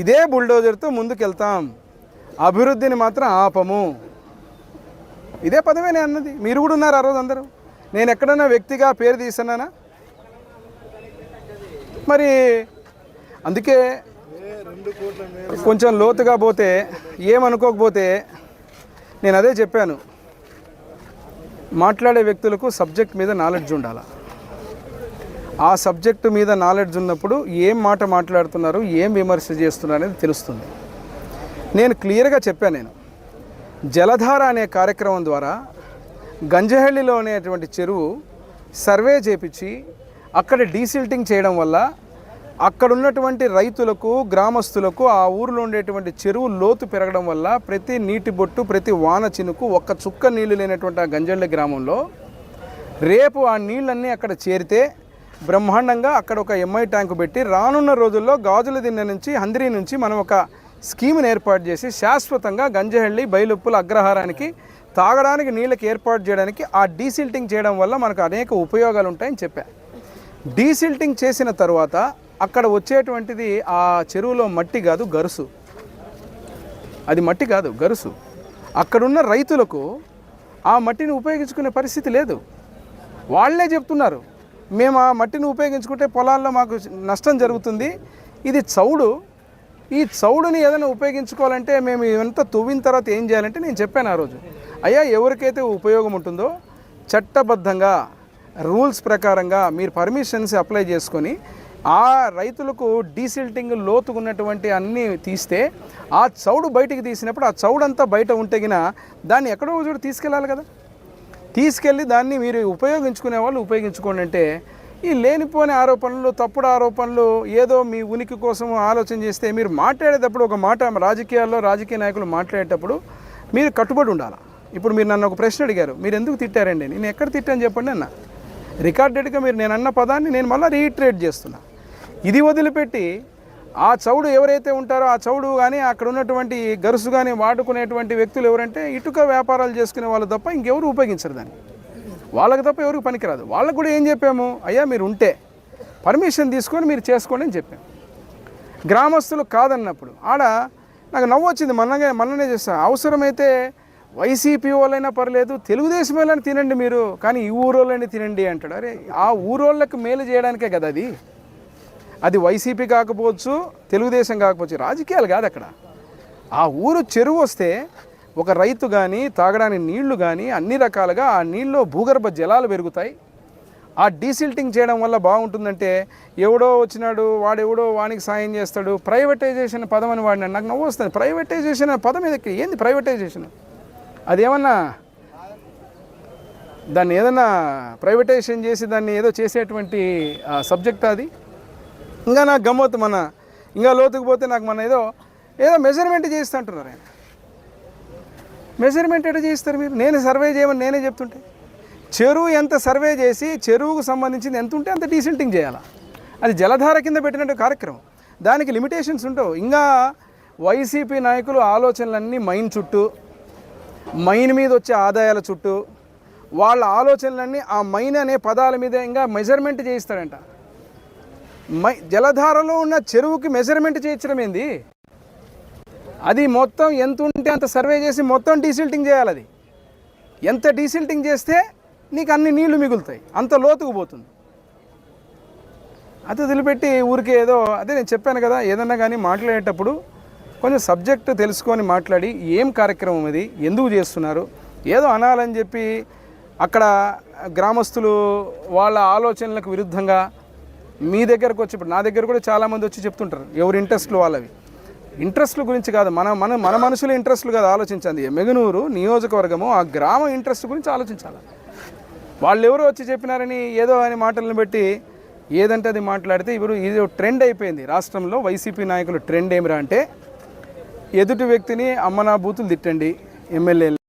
ఇదే బుల్డోజర్తో ముందుకెళ్తాం, అభివృద్ధిని మాత్రం ఆపము. ఇదే పదమే నేను అన్నది. మీరు కూడా ఉన్నారు ఆ రోజు అందరూ. నేను ఎక్కడన్నా వ్యక్తిగా పేరు తీసానా? మరి అందుకే కొంచెం లోతుగా పోతే ఏమనుకోకపోతే నేను అదే చెప్పాను, మాట్లాడే వ్యక్తులకు సబ్జెక్ట్ మీద నాలెడ్జ్ ఉండాలి. ఆ సబ్జెక్టు మీద నాలెడ్జ్ ఉన్నప్పుడు ఏం మాట మాట్లాడుతున్నారు, ఏం విమర్శ చేస్తున్నారు అనేది తెలుస్తుంది. నేను క్లియర్గా చెప్పాను. నేను జలధార అనే కార్యక్రమం ద్వారా గంజహళ్ళిలో అనేటువంటి చెరువు సర్వే చేపించి అక్కడ డీసిల్టింగ్ చేయడం వల్ల అక్కడ ఉన్నటువంటి రైతులకు, గ్రామస్తులకు, ఆ ఊరిలో ఉండేటువంటి చెరువు లోతు పెరగడం వల్ల ప్రతి నీటి బొట్టు, ప్రతి వాన చినుకు, ఒక్క చుక్క నీళ్లు లేనటువంటి ఆ గంజహళ్ళి గ్రామంలో రేపు ఆ నీళ్ళన్నీ అక్కడ చేరితే బ్రహ్మాండంగా అక్కడ ఒక ఎంఐ ట్యాంకు పెట్టి రానున్న రోజుల్లో గాజుల దిన్నె నుంచి, హంద్రీ నుంచి మనం ఒక స్కీమ్ని ఏర్పాటు చేసి శాశ్వతంగా గంజహళ్ళి, బయలుప్పుల అగ్రహారానికి తాగడానికి నీళ్ళకి ఏర్పాటు చేయడానికి ఆ డీసిల్టింగ్ చేయడం వల్ల మనకు అనేక ఉపయోగాలు ఉంటాయని చెప్పా. డీసిల్టింగ్ చేసిన తర్వాత అక్కడ వచ్చేటువంటిది ఆ చెరువులో మట్టి కాదు, గరుసు. అది మట్టి కాదు, గరుసు. అక్కడున్న రైతులకు ఆ మట్టిని ఉపయోగించుకునే పరిస్థితి లేదు. వాళ్ళే చెప్తున్నారు, మేము ఆ మట్టిని ఉపయోగించుకుంటే పొలాల్లో మాకు నష్టం జరుగుతుంది, ఇది చౌడు, ఈ చౌడుని ఏదైనా ఉపయోగించుకోవాలంటే మేము ఇవంతా తవ్విన తర్వాత ఏం చేయాలంటే నేను చెప్పాను ఆ రోజు, అయ్యా ఎవరికైతే ఉపయోగం ఉంటుందో చట్టబద్ధంగా రూల్స్ ప్రకారంగా మీరు పర్మిషన్స్ అప్లై చేసుకొని ఆ రైతులకు డీసిల్టింగ్ లోతుకున్నటువంటి అన్నీ తీస్తే ఆ చౌడు బయటికి తీసినప్పుడు ఆ చౌడంతా బయట ఉంటేగిన దాన్ని ఎక్కడో చోటు తీసుకెళ్ళాలి కదా. తీసుకెళ్ళి దాన్ని మీరు ఉపయోగించుకునే వాళ్ళు ఉపయోగించుకోండి. అంటే ఈ లేనిపోని ఆరోపణలు, తప్పుడు ఆరోపణలు, ఏదో మీ ఉనికి కోసం ఆలోచన చేస్తే మీరు మాట్లాడేటప్పుడు ఒక మాట, రాజకీయాల్లో రాజకీయ నాయకులు మాట్లాడేటప్పుడు మీరు కట్టుబడి ఉండాలి. ఇప్పుడు మీరు నన్ను ఒక ప్రశ్న అడిగారు, మీరు ఎందుకు తిట్టారండి? నేను ఎక్కడ తిట్టాను చెప్పండి అన్న. రికార్డెడ్గా మీరు నేను అన్న పదాన్ని నేను మళ్ళీ రీఇటరేట్ చేస్తున్నా. ఇది వదిలిపెట్టి ఆ చౌడు ఎవరైతే ఉంటారో ఆ చౌడు కానీ అక్కడ ఉన్నటువంటి గరుసు కానీ వాడుకునేటువంటి వ్యక్తులు ఎవరంటే ఇటుక వ్యాపారాలు చేసుకునే వాళ్ళు తప్ప ఇంకెవరు ఉపయోగించరు దాన్ని. వాళ్ళకి తప్ప ఎవరికి పనికిరాదు. వాళ్ళకు కూడా ఏం చెప్పాము, అయ్యా మీరు ఉంటే పర్మిషన్ తీసుకొని మీరు చేసుకోండి అని చెప్పాము. గ్రామస్తులు కాదన్నప్పుడు ఆడ నాకు నవ్వు వచ్చింది. మొన్ననే చేస్తాను, అవసరమైతే వైసీపీ వాళ్ళైనా పర్లేదు, తెలుగుదేశం వాళ్ళని తినండి మీరు, కానీ ఈ ఊరోళ్ళని తినండి అంటాడు. అరే ఆ ఊరోళ్ళకి మేలు చేయడానికే కదా అది. అది వైసీపీ కాకపోవచ్చు, తెలుగుదేశం కాకపోవచ్చు, రాజకీయాలు కాదు అక్కడ. ఆ ఊరు చెరువు వస్తే ఒక రైతు కానీ తాగడానికి నీళ్లు కానీ అన్ని రకాలుగా ఆ నీళ్ళలో భూగర్భ జలాలు పెరుగుతాయి. ఆ డీసిల్టింగ్ చేయడం వల్ల బాగుంటుందంటే ఎవడో వచ్చినాడు వాడెవడో వానికి సాయం చేస్తాడు, ప్రైవేటైజేషన్ పదం అని వాడినాడు. నాకు నవ్వు వస్తుంది. ప్రైవేటైజేషన్ పదం ఏంది ప్రైవేటైజేషన్? అదేమన్నా దాన్ని ఏదన్నా ప్రైవేటైజేషన్ చేసి దాన్ని ఏదో చేసేటువంటి సబ్జెక్ట్ అది? ఇంకా నాకు గమ్మత్తు, ఇంకా లోతుకు పోతే నాకు ఏదో మెజర్మెంట్ చేయిస్తా అంటున్నారు ఆయన. మెజర్మెంట్ ఎట్లా చేయిస్తారు మీరు? నేను సర్వే చేయమని నేనే చెప్తుంటే చెరువు ఎంత సర్వే చేసి చెరువుకు సంబంధించింది ఎంత ఉంటే అంత డీసిల్టింగ్ చేయాలి. అది జలధార కింద పెట్టినట్టు కార్యక్రమం, దానికి లిమిటేషన్స్ ఉంటావు. ఇంకా వైసీపీ నాయకులు ఆలోచనలన్నీ మైన్ చుట్టూ, మైన్ మీద వచ్చే ఆదాయాల చుట్టూ, వాళ్ళ ఆలోచనలన్నీ ఆ మైన్ అనే పదాల మీద ఇంకా మెజర్మెంట్ చేయిస్తాడంట. జలధారలో ఉన్న చెరువుకి మెజర్మెంట్ చేయించడం ఏంది? అది మొత్తం ఎంత ఉంటే అంత సర్వే చేసి మొత్తం డీసిల్టింగ్ చేయాలి. అది ఎంత డీసిల్టింగ్ చేస్తే నీకు అన్ని నీళ్లు మిగులుతాయి, అంత లోతుకు పోతుంది. అది వదిలిపెట్టి ఊరికే ఏదో, అదే నేను చెప్పాను కదా, ఏదన్నా కానీ మాట్లాడేటప్పుడు కొంచెం సబ్జెక్టు తెలుసుకొని మాట్లాడి ఏం కార్యక్రమం ఇది, ఎందుకు చేస్తున్నారు, ఏదో అనాలని చెప్పి అక్కడ గ్రామస్తులు వాళ్ళ ఆలోచనలకు విరుద్ధంగా మీ దగ్గరకు వచ్చి, ఇప్పుడు నా దగ్గర కూడా చాలామంది వచ్చి చెప్తుంటారు ఎవరి ఇంట్రెస్ట్లు వాళ్ళవి. ఇంట్రెస్ట్ల గురించి కాదు, మన మనుషుల ఇంట్రెస్ట్లు కాదు ఆలోచించాలి. ఎమ్మిగనూరు నియోజకవర్గము ఆ గ్రామ ఇంట్రెస్ట్ గురించి ఆలోచించాలి. వాళ్ళు ఎవరో వచ్చి చెప్పినారని ఏదో అని మాటలను బట్టి ఏదంటే అది మాట్లాడితే ఇప్పుడు ఇది ట్రెండ్ అయిపోయింది రాష్ట్రంలో. వైసీపీ నాయకులు ట్రెండ్ ఏమిరా అంటే ఎదుటి వ్యక్తిని అమ్మనా బూతులు తిట్టండి, ఎమ్మెల్యేలు